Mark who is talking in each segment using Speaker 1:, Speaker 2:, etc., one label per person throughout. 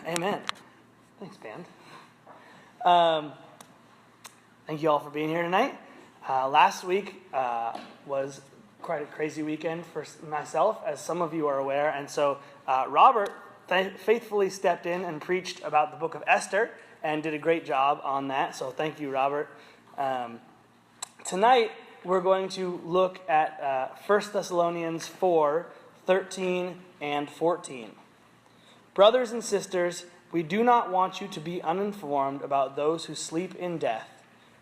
Speaker 1: Amen. Thanks, band. Thank you all for being here tonight. Last week was quite a crazy weekend for myself, as some of you are aware. And so Robert faithfully stepped in and preached about the book of Esther and did a great job on that. So thank you, Robert. Tonight, we're going to look at 1 Thessalonians 4, 13 and 14. Brothers and sisters, we do not want you to be uninformed about those who sleep in death,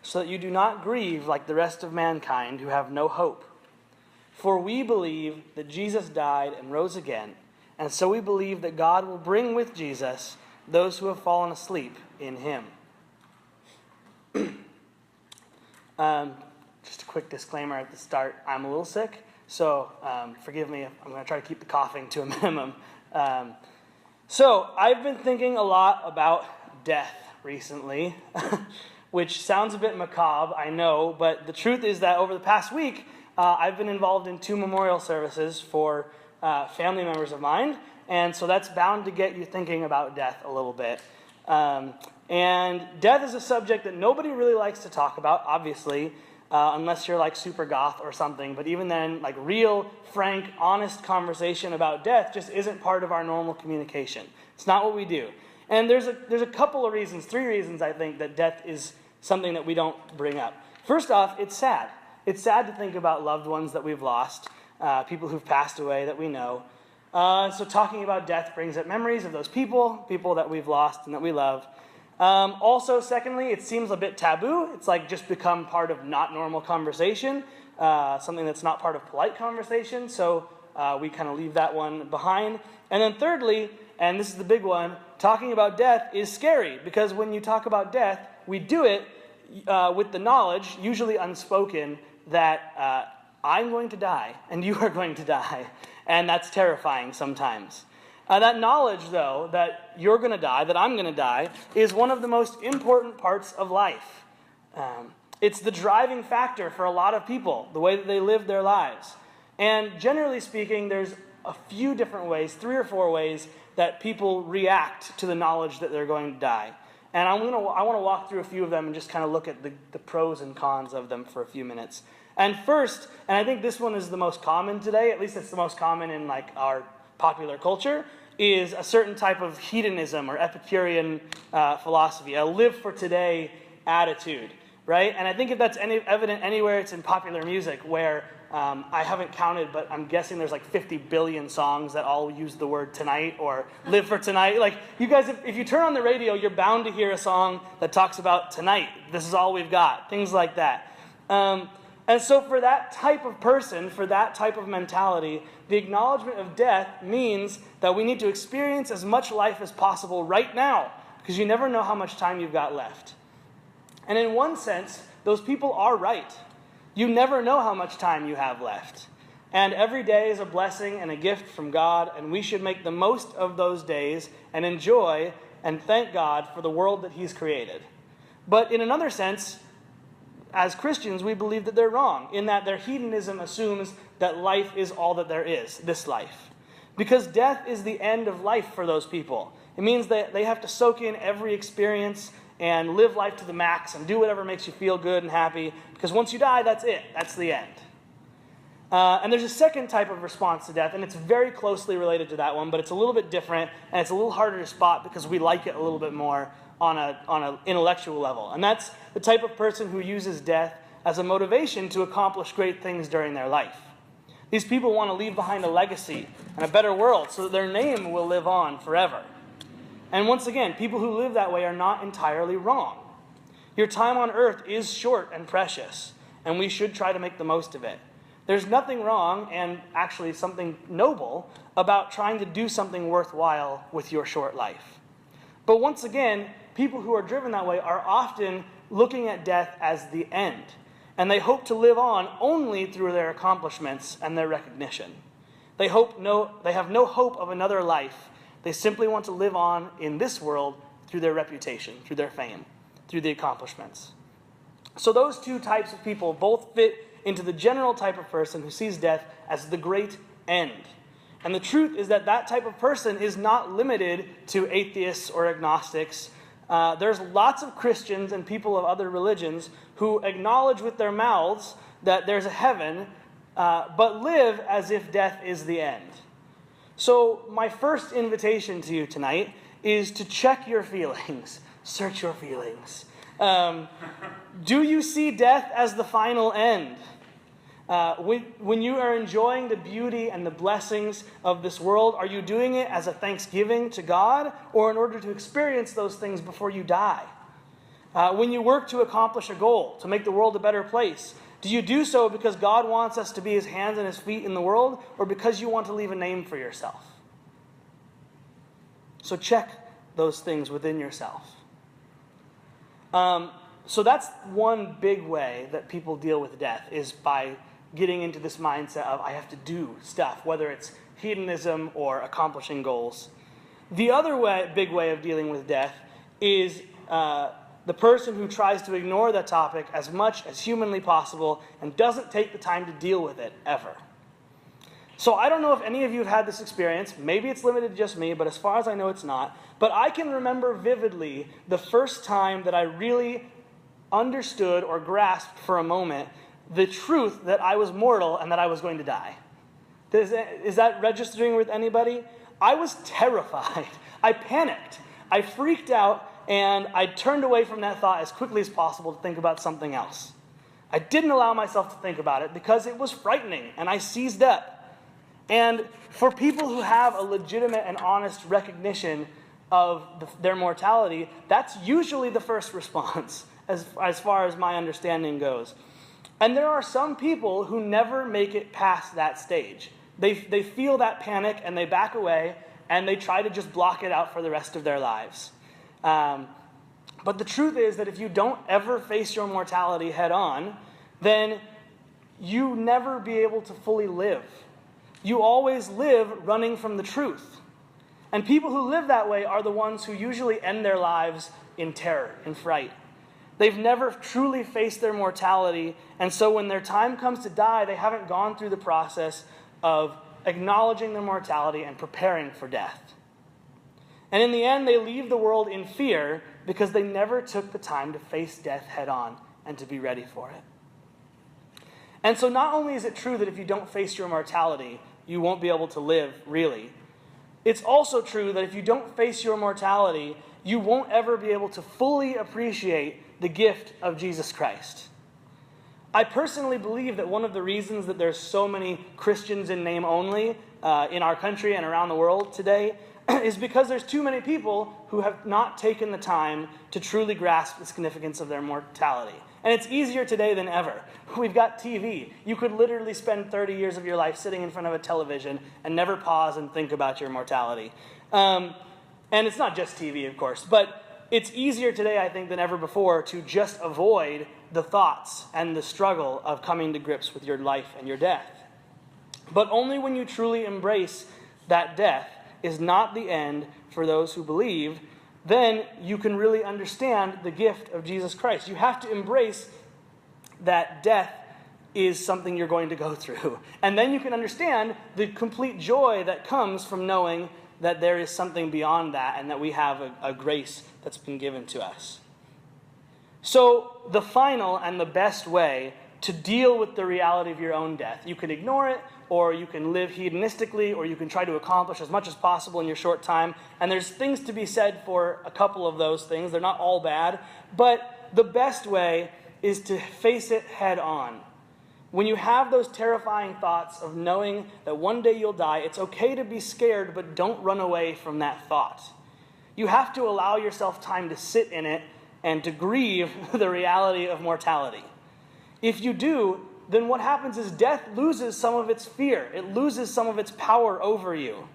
Speaker 1: so that you do not grieve like the rest of mankind who have no hope. For we believe that Jesus died and rose again, and so we believe that God will bring with Jesus those who have fallen asleep in him. Just a quick disclaimer at the start. I'm a little sick, so forgive me. I'm going to try to keep the coughing to a minimum. So I've been thinking a lot about death recently, which sounds a bit macabre, I know, but the truth is that over the past week, I've been involved in 2 memorial services for family members of mine, and so that's bound to get you thinking about death a little bit. And death is a subject that nobody really likes to talk about, obviously, unless you're like super goth or something. But even then, like real, frank, honest conversation about death just isn't part of our normal communication. It's not what we do. And there's a couple of reasons, 3 reasons, I think, that death is something that we don't bring up. First off, it's sad. It's sad to think about loved ones that we've lost, people who've passed away that we know. So talking about death brings up memories of those people that we've lost and that we love. Also, secondly, it seems a bit taboo. It's like just become part of not normal conversation, something that's not part of polite conversation. So we kind of leave that one behind. And then thirdly, and this is the big one, talking about death is scary because when you talk about death, we do it with the knowledge, usually unspoken, that I'm going to die and you are going to die. And that's terrifying sometimes. That knowledge, though, that you're going to die, that I'm going to die, is one of the most important parts of life. It's the driving factor for a lot of people, the way that they live their lives. And generally speaking, there's a few different ways, 3 or 4 ways, that people react to the knowledge that they're going to die. And I want to walk through a few of them and just kind of look at the pros and cons of them for a few minutes. And first, and I think this one is the most common today, at least it's the most common in like our popular culture, is a certain type of hedonism or Epicurean philosophy, a live for today attitude, right? And I think if that's evident anywhere, it's in popular music where I haven't counted, but I'm guessing there's like 50 billion songs that all use the word tonight or live for tonight. Like you guys, if you turn on the radio, you're bound to hear a song that talks about tonight. This is all we've got, things like that. And so for that type of person, for that type of mentality, the acknowledgement of death means that we need to experience as much life as possible right now, because you never know how much time you've got left. And in one sense, those people are right. You never know how much time you have left. And every day is a blessing and a gift from God, and we should make the most of those days and enjoy and thank God for the world that he's created. But in another sense, as Christians, we believe that they're wrong, in that their hedonism assumes that life is all that there is, this life. Because death is the end of life for those people. It means that they have to soak in every experience and live life to the max and do whatever makes you feel good and happy, because once you die, that's it. That's the end. And there's a second type of response to death, and it's very closely related to that one, but it's a little bit different, and it's a little harder to spot because we like it a little bit more on an intellectual level. And that's the type of person who uses death as a motivation to accomplish great things during their life. These people want to leave behind a legacy and a better world so that their name will live on forever. And once again, people who live that way are not entirely wrong. Your time on earth is short and precious, and we should try to make the most of it. There's nothing wrong, and actually something noble, about trying to do something worthwhile with your short life. But once again, people who are driven that way are often looking at death as the end, and they hope to live on only through their accomplishments and their recognition. They have no hope of another life. They simply want to live on in this world through their reputation, through their fame, through the accomplishments. So those 2 types of people both fit into the general type of person who sees death as the great end. And the truth is that that type of person is not limited to atheists or agnostics. There's lots of Christians and people of other religions who acknowledge with their mouths that there's a heaven, but live as if death is the end. So my first invitation to you tonight is to check your feelings. Search your feelings. Do you see death as the final end? When you are enjoying the beauty and the blessings of this world, are you doing it as a thanksgiving to God or in order to experience those things before you die? When you work to accomplish a goal, to make the world a better place, do you do so because God wants us to be his hands and his feet in the world, or because you want to leave a name for yourself? So check those things within yourself. So that's one big way that people deal with death, is by getting into this mindset of, I have to do stuff, whether it's hedonism or accomplishing goals. The other big way of dealing with death is the person who tries to ignore that topic as much as humanly possible and doesn't take the time to deal with it ever. So I don't know if any of you have had this experience. Maybe it's limited to just me, but as far as I know, it's not. But I can remember vividly the first time that I really understood or grasped for a moment the truth that I was mortal and that I was going to die. Is that registering with anybody? I was terrified. I panicked. I freaked out, and I turned away from that thought as quickly as possible to think about something else. I didn't allow myself to think about it because it was frightening, and I seized up. And for people who have a legitimate and honest recognition of their mortality, that's usually the first response, as far as my understanding goes. And there are some people who never make it past that stage. They feel that panic, and they back away, and they try to just block it out for the rest of their lives. But the truth is that if you don't ever face your mortality head on, then you never be able to fully live. You always live running from the truth. And people who live that way are the ones who usually end their lives in terror, in fright. They've never truly faced their mortality, and so when their time comes to die, they haven't gone through the process of acknowledging their mortality and preparing for death. And in the end, they leave the world in fear because they never took the time to face death head on and to be ready for it. And so not only is it true that if you don't face your mortality, you won't be able to live, really. It's also true that if you don't face your mortality, you won't ever be able to fully appreciate the gift of Jesus Christ. I personally believe that one of the reasons that there's so many Christians in name only in our country and around the world today is because there's too many people who have not taken the time to truly grasp the significance of their mortality. And it's easier today than ever. We've got TV. You could literally spend 30 years of your life sitting in front of a television and never pause and think about your mortality. And it's not just TV, of course, but it's easier today, I think, than ever before to just avoid the thoughts and the struggle of coming to grips with your life and your death. But only when you truly embrace that death is not the end for those who believe, then you can really understand the gift of Jesus Christ. You have to embrace that death is something you're going to go through. And then you can understand the complete joy that comes from knowing that there is something beyond that and that we have a grace that's been given to us. So the final and the best way to deal with the reality of your own death, you can ignore it, or you can live hedonistically, or you can try to accomplish as much as possible in your short time. And there's things to be said for a couple of those things. They're not all bad. But the best way is to face it head on. When you have those terrifying thoughts of knowing that one day you'll die, it's okay to be scared, but don't run away from that thought. You have to allow yourself time to sit in it and to grieve the reality of mortality. If you do, then what happens is death loses some of its fear. It loses some of its power over you.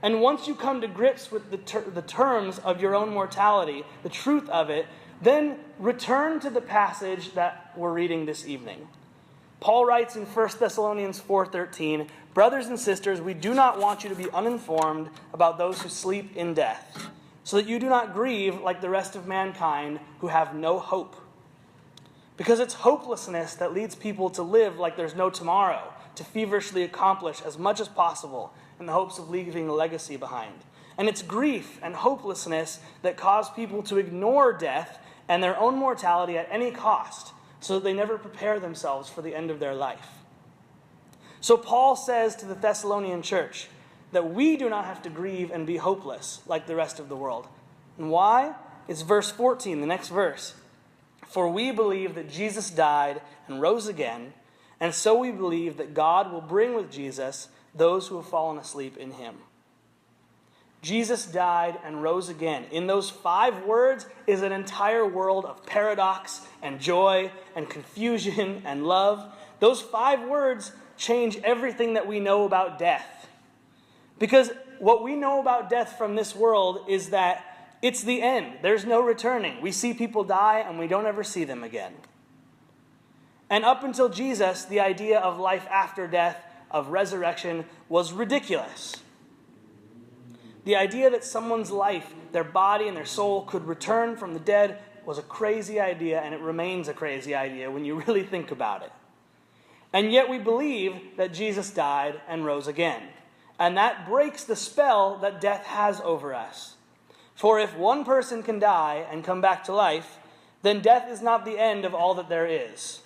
Speaker 1: And once you come to grips with the terms of your own mortality, the truth of it, then return to the passage that we're reading this evening. Paul writes in 1 Thessalonians 4:13, "Brothers and sisters, we do not want you to be uninformed about those who sleep in death, so that you do not grieve like the rest of mankind who have no hope." Because it's hopelessness that leads people to live like there's no tomorrow, to feverishly accomplish as much as possible in the hopes of leaving a legacy behind. And it's grief and hopelessness that cause people to ignore death and their own mortality at any cost, so that they never prepare themselves for the end of their life. So Paul says to the Thessalonian church that we do not have to grieve and be hopeless like the rest of the world. And why? It's verse 14, the next verse. For we believe that Jesus died and rose again, and so we believe that God will bring with Jesus those who have fallen asleep in him. Jesus died and rose again. In those 5 words is an entire world of paradox and joy and confusion and love. Those 5 words change everything that we know about death. Because what we know about death from this world is that it's the end. There's no returning. We see people die and we don't ever see them again. And up until Jesus, the idea of life after death, of resurrection, was ridiculous. The idea that someone's life, their body and their soul could return from the dead was a crazy idea, and it remains a crazy idea when you really think about it. And yet we believe that Jesus died and rose again. And that breaks the spell that death has over us. For if one person can die and come back to life, then death is not the end of all that there is.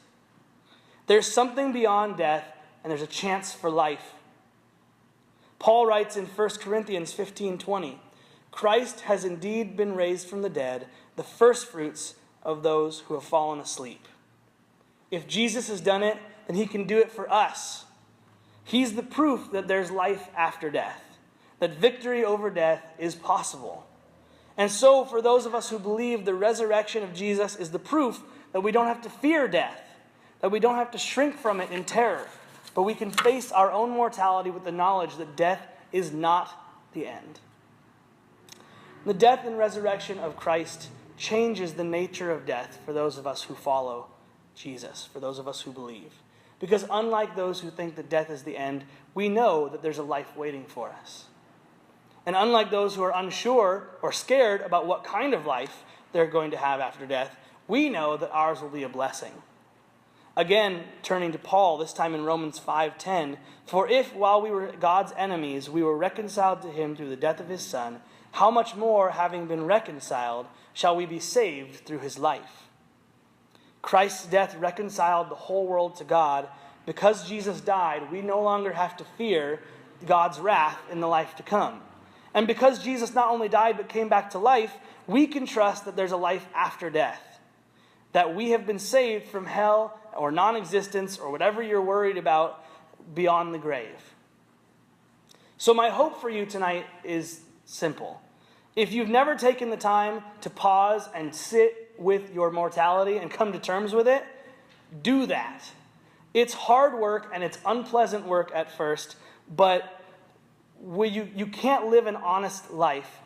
Speaker 1: There's something beyond death, and there's a chance for life. Paul writes in 1 Corinthians 15:20, Christ has indeed been raised from the dead, the firstfruits of those who have fallen asleep. If Jesus has done it, then he can do it for us. He's the proof that there's life after death, that victory over death is possible. And so for those of us who believe the resurrection of Jesus is the proof that we don't have to fear death, that we don't have to shrink from it in terror, but we can face our own mortality with the knowledge that death is not the end. The death and resurrection of Christ changes the nature of death for those of us who follow Jesus, for those of us who believe. Because unlike those who think that death is the end, we know that there's a life waiting for us. And unlike those who are unsure or scared about what kind of life they're going to have after death, we know that ours will be a blessing. Again, turning to Paul, this time in Romans 5:10, for if while we were God's enemies, we were reconciled to him through the death of his Son, how much more, having been reconciled, shall we be saved through his life? Christ's death reconciled the whole world to God. Because Jesus died, we no longer have to fear God's wrath in the life to come. And because Jesus not only died but came back to life, we can trust that there's a life after death. That we have been saved from hell or non-existence or whatever you're worried about beyond the grave. So my hope for you tonight is simple. If you've never taken the time to pause and sit with your mortality and come to terms with it, do that. It's hard work and it's unpleasant work at first, but you can't live an honest life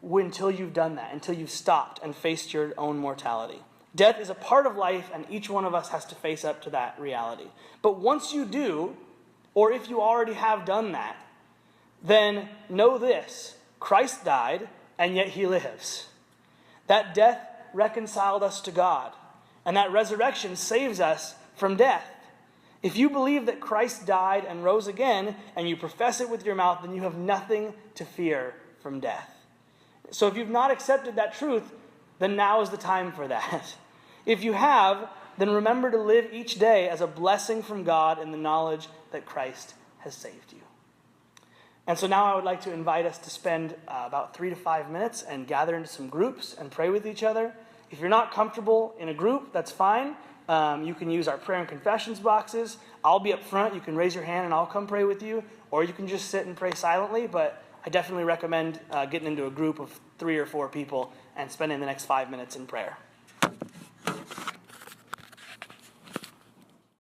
Speaker 1: until you've done that, until you've stopped and faced your own mortality. Death is a part of life, and each one of us has to face up to that reality. But once you do, or if you already have done that, then know this: Christ died, and yet he lives. That death reconciled us to God, and that resurrection saves us from death. If you believe that Christ died and rose again, and you profess it with your mouth, then you have nothing to fear from death. So if you've not accepted that truth, then now is the time for that. If you have, then remember to live each day as a blessing from God in the knowledge that Christ has saved you. And so now I would like to invite us to spend about 3 to 5 minutes and gather into some groups and pray with each other. If you're not comfortable in a group, that's fine. You can use our prayer and confessions boxes. I'll be up front. You can raise your hand and I'll come pray with you. Or you can just sit and pray silently. But I definitely recommend getting into a group of 3 or 4 people and spending the next 5 minutes in prayer.